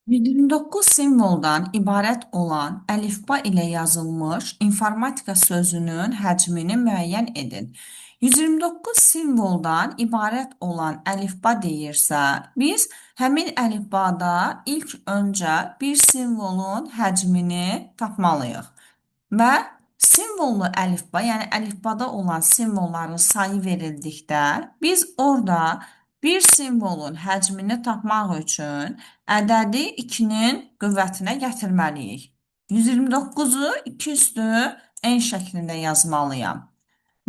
129 simvoldan ibarət olan əlifba ilə yazılmış informatika sözünün həcmini müəyyən edin. 129 simvoldan ibarət olan əlifba deyirsə, biz həmin əlifbada ilk öncə bir simvolun həcmini tapmalıyıq. Və simvollu əlifba, yəni əlifbada olan simvolların sayı verildikdə, biz orada bir simvolun həcmini tapmaq üçün ədədi 2-nin qüvvətinə gətirməliyik. 129-u 2 üstü n şəklində yazmalıyam.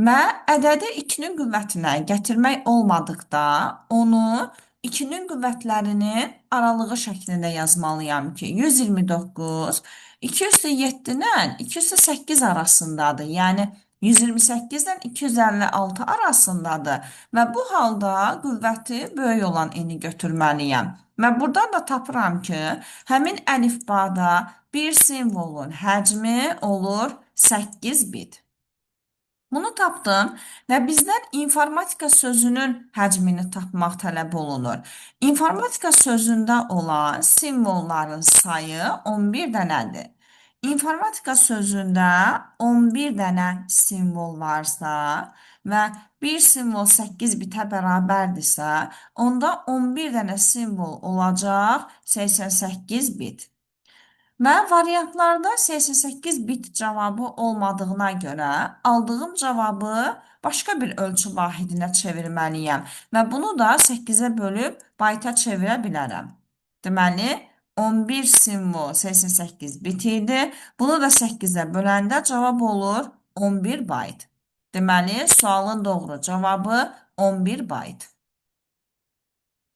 Və ədədi 2-nin qüvvətinə gətirmək olmadıqda, onu 2-nin qüvvətlərinin aralığı şəklində yazmalıyam ki, 129 2 üstü 7-dən 2 üstü 8 arasındadır. Yəni 128-dən 256 arasındadır. Və bu halda qüvvəti böyük olan eni götürməliyəm. Və buradan da tapıram ki, həmin əlifbada bir simvolun həcmi olur 8 bit. Bunu tapdım və bizdən informatika sözünün həcmini tapmaq tələb olunur. İnformatika sözündə olan simvolların sayı 11 dənədir. İnformatika sözündə 11 dənə simvol varsa və bir simvol 8 bitə bərabərdirsə, onda 11 dənə simvol olacaq 88 bit. Və variantlarda 88 bit cavabı olmadığına görə aldığım cavabı başqa bir ölçü vahidinə çevirməliyəm və bunu da 8-ə bölüb bayta çevirə bilərəm. Deməli, 11 simvol 88 bit idi. Bunu da 8-ə böləndə cavab olur 11 bayt. Deməli, sualın doğru cavabı 11 bayt.